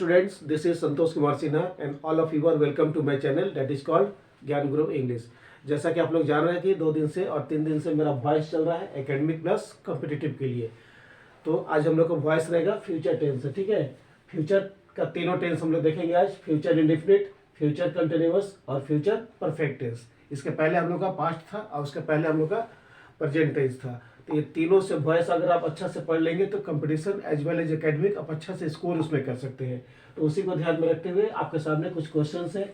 students, this is Santosh Kumar Sinha and all of you are welcome to my channel that is called ज्ञान गुरु English. जैसा कि आप लोग जान रहे हैं कि 2 दिन से और 3 दिन से मेरा वॉइस चल रहा है एकेडमिक प्लस कॉम्पिटिटिव के लिए। तो आज हम लोग का वॉइस रहेगा फ्यूचर टेंस से, ठीक है। फ्यूचर का तीनों टेंस हम लोग देखेंगे आज, फ्यूचर इंडेफिनिट, फ्यूचर कंटिन्यूअस और फ्यूचर परफेक्ट टेंस। इसके पहले हम लोग का पास्ट था और उसके पहले हम लोग का प्रेजेंट टेंस था। तो ये तीनों से वॉइस अगर आप अच्छा से पढ़ लेंगे तो competition as well as academic आप अच्छा से स्कोर उसमें कर सकते हैं। तो उसी को ध्यान में रखते हुए आपके सामने कुछ क्वेश्चंस है।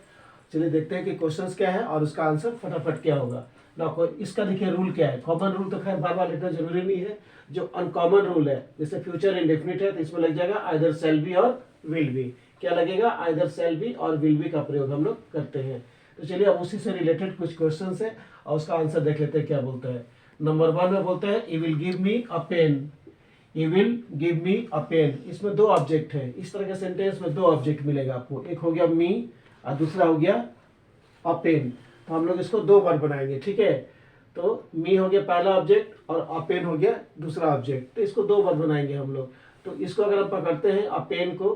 चलिए देखते हैं कि क्वेश्चंस क्या है और उसका आंसर फटाफट क्या होगा ना। इसका देखिए रूल क्या है। कॉमन रूल तो खैर बार बार लिखना जरूरी नहीं है। जो अनकॉमन रूल है, जैसे फ्यूचर इंडेफिनिट है तो इसमें लग जाएगा आइदर शैल बी और विल बी। क्या लगेगा? आइदर शैल बी और विल बी का प्रयोग हम लोग करते हैं। तो चलिए अब उसी से रिलेटेड कुछ क्वेश्चन है और उसका आंसर देख लेते हैं क्या बोलता है। नंबर 1 में बोलता है you will give me a pen. You will give me a pen. इसमें 2 ऑब्जेक्ट है। इस तरह के सेंटेंस में 2 ऑब्जेक्ट मिलेगा आपको। एक हो गया मी और दूसरा हो गया अ पेन। तो हम लोग इसको 2 बार बनाएंगे, ठीक है। तो मी हो गया पहला ऑब्जेक्ट और अ पेन हो गया दूसरा ऑब्जेक्ट। तो इसको 2 बार बनाएंगे हम लोग। तो इसको अगर हम पकड़ते हैं अ पेन को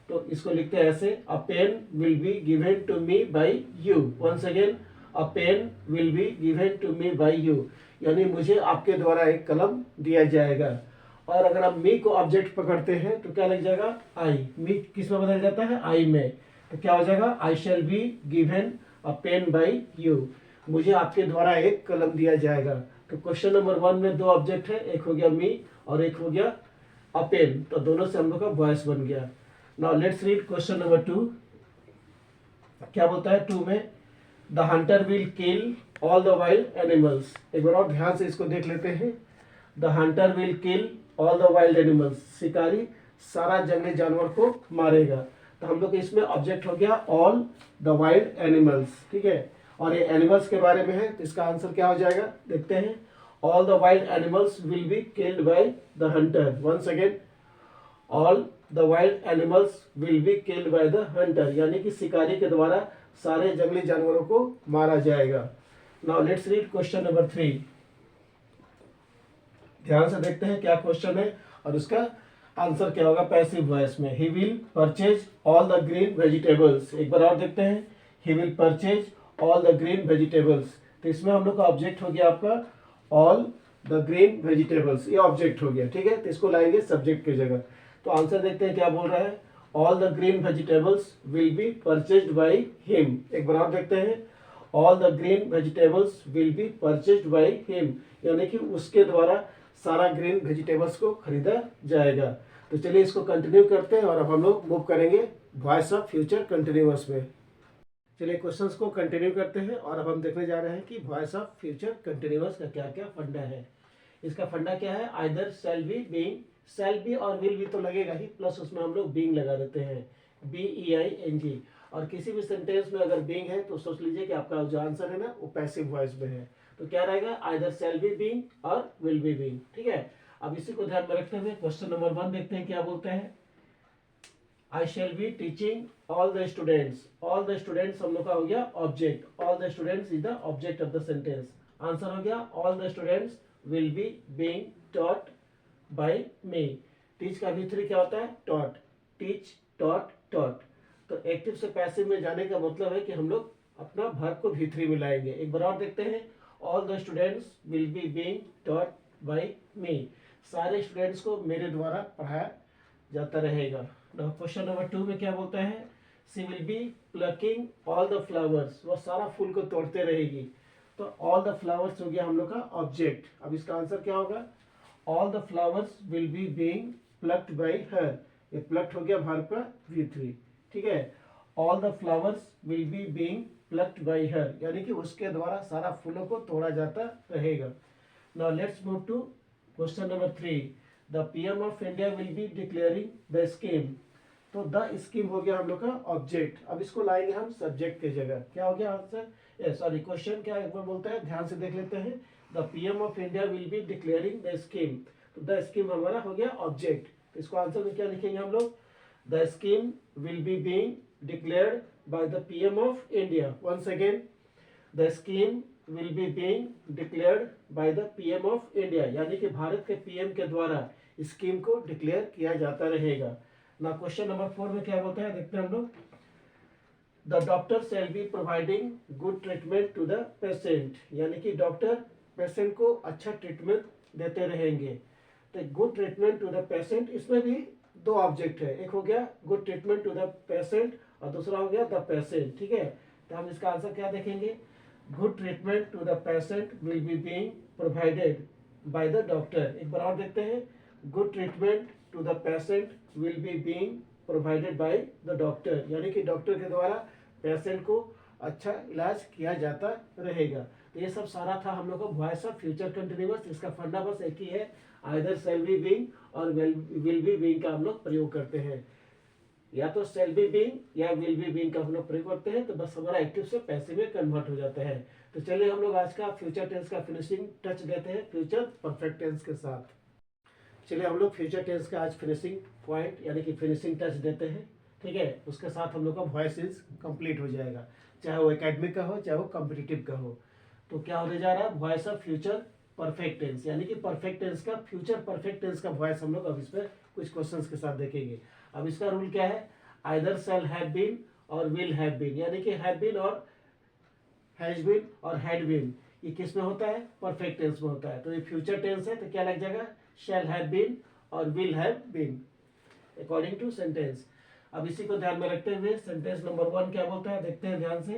तो इसको लिखते हैं ऐसे, a pen will be given to me by you. Once again, a pen will be given to me by you, यानी मुझे आपके द्वारा एक कलम दिया जाएगा। और अगर आप मी को ऑब्जेक्ट पकड़ते हैं तो क्या लग जाएगा? आई। मी किस में बदल जाता है? आई में। तो क्या हो जाएगा? I shall be given a pen by you. मुझे आपके द्वारा एक कलम दिया जाएगा। तो क्वेश्चन नंबर 1 में 2 ऑब्जेक्ट है, एक हो गया मी और एक हो गया अ पेन। तो दोनों से हम लोग का वॉइस बन गया। Now let's read question number 2। क्या बोलता है 2 में? The Hunter will kill all the wild animals. एक बार और ध्यान से इसको देख लेते हैं। The Hunter will kill all the wild animals. शिकारी सारा जंगली जानवर को मारेगा। तो हम लोग इसमें ऑब्जेक्ट हो गया ऑल द वाइल्ड एनिमल्स, ठीक है। और ये एनिमल्स के बारे में है तो इसका आंसर क्या हो जाएगा देखते हैं। All the wild animals will be killed by the hunter. Once again, all the wild animals will be killed by the hunter, यानी कि शिकारी के द्वारा सारे जंगली जानवरों को मारा जाएगा। Now let's read question number 3। ध्यान से देखते हैं क्या क्वेश्चन है और उसका आंसर क्या होगा पैसिव वॉइस में। He will purchase all the green vegetables. एक बार और देखते हैं। He will purchase all the green vegetables. तो इसमें हम लोग का ऑब्जेक्ट हो गया आपका ऑल द ग्रीन वेजिटेबल्स। ये ऑब्जेक्ट हो गया, ठीक है। तो इसको लाएंगे सब्जेक्ट की जगह। तो आंसर देखते हैं क्या बोल रहा है। All the green vegetables will be purchased by him. एक बार और देखते हैं। All the green vegetables will be purchased by him, यानी कि उसके द्वारा सारा ग्रीन वेजिटेबल्स को खरीदा जाएगा। तो चलिए इसको कंटिन्यू करते हैं और अब हम लोग मूव करेंगे वॉइस ऑफ फ्यूचर कंटिन्यूअस में। चलिए क्वेश्चंस को कंटिन्यू करते हैं और अब हम देखने जा रहे हैं कि वॉइस ऑफ फ्यूचर कंटिन्यूअस का क्या क्या फंडा है। इसका फंडा क्या है? Either shall be, being. Shall be और विल बी तो लगेगा ही, प्लस उसमें हम लोग बीइंग लगा देते हैं, BEING। और किसी भी सेंटेंस में अगर बीइंग है तो सोच लीजिए कि आपका जो आंसर है ना वो पैसिव वॉइस में है। तो क्या रहेगा? आइदर शैल बी बीइंग और विल बी बीइंग, ठीक है। अब इसी को ध्यान में रखते हुए क्वेश्चन नंबर 1 देखते हैं क्या बोलते हैं। I shall be teaching all the students. All the students हम लोग का हो गया object. All the students is the object of the sentence. Answer हो गया all the students will be being taught by me. Teach का V3 क्या होता है? टॉट। Teach, taught, taught. तो एक्टिव से पैसिव में जाने का मतलब है कि हम लोग अपना वर्ब को V3 में लाएंगे। एक बार और देखते हैं। All the students will be being taught by me. सारे स्टूडेंट्स को मेरे द्वारा पढ़ाया जाता रहेगा। क्वेश्चन नंबर 2 में क्या बोलता है? She will be plucking all the flowers. वह सारा फूल को तोड़ते रहेगी। तो ऑल द फ्लावर्स हो गया हम लोग का ऑब्जेक्ट। अब इसका आंसर क्या होगा? All the flowers will be being plucked bye हर। ये प्लक्ड हो गया वर्ब का V3, ठीक है। All the flowers will be being plucked bye हर, यानी कि उसके द्वारा सारा फूलों को तोड़ा जाता रहेगा। Now let's move to question number 3। The PM of India will be declaring the scheme. तो द स्कीम हो गया हम लोग का ऑब्जेक्ट। अब इसको लाएंगे हम सब्जेक्ट की जगह। क्या हो गया आंसर? सॉरी, क्वेश्चन क्या एक बार बोलता है, ध्यान से देख लेते हैं। The PM of India will be declaring the scheme. तो द स्कीम हमारा हो गया ऑब्जेक्ट। तो इसको आंसर में क्या लिखेंगे हम लोग? The scheme will be being declared by the PM of India. Once again, the scheme will be being declared by the PM of India, यानी कि भारत के PM के द्वारा स्कीम को डिक्लेयर किया जाता रहेगा। ना क्वेश्चन नंबर 4 में क्या बोलते हैं, देखते हैं हम लोग। The doctor shall be providing good treatment to the patient, यानी कि डॉक्टर पेशेंट को अच्छा ट्रीटमेंट देते रहेंगे। तो good treatment to the patient, इसमें भी दो ऑब्जेक्ट है, एक हो गया good treatment to the patient और दूसरा हो गया द पेशेंट, ठीक है। तो हम इसका आंसर क्या देखेंगे, good treatment to the patient will be being provided by the doctor. एक बार और देखते हैं, good treatment to the patient will be being provided by the doctor, यानी कि डॉक्टर के द्वारा पेशेंट को अच्छा इलाज किया जाता रहेगा। तो ये सब सारा था हम लोग का वॉइस ऑफ फ्यूचर कंटिन्यूअस। इसका फंडा बस एक ही है, आइदर शैल बी बीइंग और विल बी बीइंग का हम लोग प्रयोग करते हैं, या तो शैल बी बीइंग या विल बी बीइंग का हम लोग प्रयोग करते हैं, तो बस हमारा एक्टिव से पैसिव में कन्वर्ट हो जाता है। तो चलिए हम लोग आज का फ्यूचर टेंस का फिनिशिंग टच देते हैं फ्यूचर परफेक्ट टेंस के साथ। चलिए हम लोग फ्यूचर टेंस का आज फिनिशिंग पॉइंट यानी कि फिनिशिंग टच देते हैं, ठीक है। उसके साथ हम लोग का वॉइस इज कंप्लीट हो जाएगा, चाहे वो एकेडमिक का हो चाहे वो कॉम्पिटिटिव का हो। तो क्या होने जा रहा है, voice of future perfect tense, यानी कि परफेक्ट टेंस का फ्यूचर परफेक्ट टेंस का वॉइस हम लोग अब इस पर कुछ क्वेश्चंस के साथ देखेंगे। अब इसका रूल क्या है, आइदर शैल हैव बीन और विल हैव बीन, यानी कि हैव बीन और हैज बीन और हैड बीन, ये किस में होता है, परफेक्ट टेंस में होता है। तो ये फ्यूचर टेंस है, तो क्या लग जाएगा, शैल हैव बीन और will have been according to sentence. अब इसी को ध्यान में रखते हुए सेंटेंस नंबर 1 क्या बोलता है, देखते हैं ध्यान से।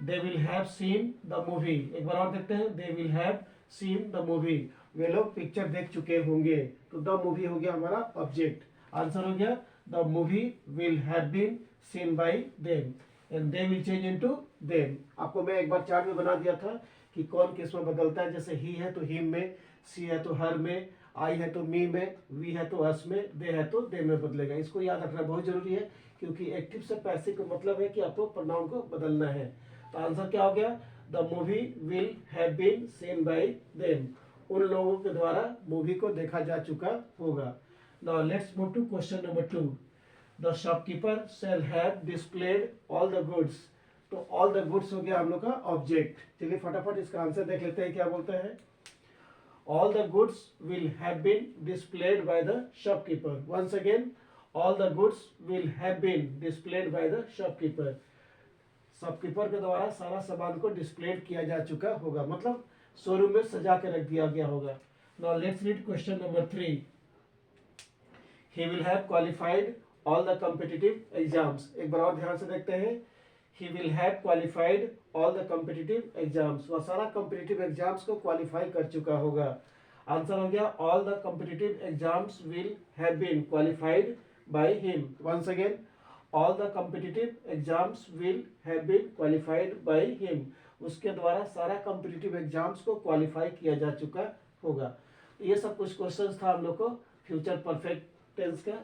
They will have seen the movie, एक बार और देखते हैं, they will have seen the movie, वे लोग पिक्चर देख चुके होंगे। तो द मूवी हो गया हमारा ऑब्जेक्ट, आंसर हो गया the movie will have been seen by them and they will change into them. आपको मैं एक बार चार्ट में बना दिया था कि कौन किस में बदलता है, जैसे ही है तो हिम में, सी है तो हर में, आई है तो मी में, वी है तो अस में, दे है तो दे में बदलेगा। इसको याद रखना बहुत जरूरी है, क्योंकि एक्टिव से पैसिव का मतलब है कि आपको प्रोनाउन को बदलना है। तो आंसर क्या हो गया, the movie will have been seen by them, उन लोगों के द्वारा मूवी को देखा जा चुका होगा। Now let's move to question number 2। The shopkeeper shall have displayed all the goods, तो ऑल द गुड्स हो गया हम लोग का ऑब्जेक्ट। चलिए फटाफट इसका आंसर देख लेते हैं क्या बोलता है। All the goods will have been displayed by the shopkeeper. Once again, all the goods will have been displayed by the shopkeeper. Shopkeeper के द्वारा सारा सामान को डिस्प्ले किया जा चुका होगा, मतलब शोरूम में सजा के रख दिया गया होगा। Now let's read question number 3. He will have qualified all the competitive exams. एक बार और ध्यान से देखते हैं। He will have qualified all the competitive exams. वह सारा competitive exams को qualify कर चुका होगा। आंसर हो गया all the competitive exams will have been qualified by him. Once again, all the competitive exams will have been qualified by him. उसके द्वारा सारा competitive exams को qualify किया जा चुका होगा। ये सब कुछ क्वेश्चंस था हम लोग को फ्यूचर परफेक्ट टेंस का,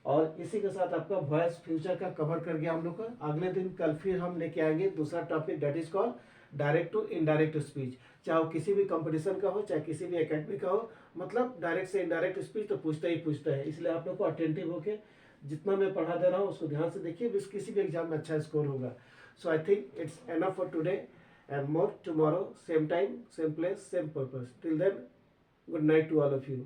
और इसी के साथ आपका वॉइस फ्यूचर का कवर कर गया हम लोग का। अगले दिन कल फिर हम लेके आएंगे दूसरा topic, that is called direct to indirect speech. चाहे वो किसी भी कंपटीशन का हो चाहे किसी भी एकेडमी का हो, मतलब डायरेक्ट से इनडायरेक्ट स्पीच तो पूछता ही पूछता है। इसलिए आप लोग को अटेंटिव होकर जितना मैं पढ़ा दे रहा हूँ उसको ध्यान से देखिए, किसी भी एग्जाम में अच्छा स्कोर होगा। So I think it's enough for today and more tomorrow, same time same place same purpose. Till then, good night to all of you.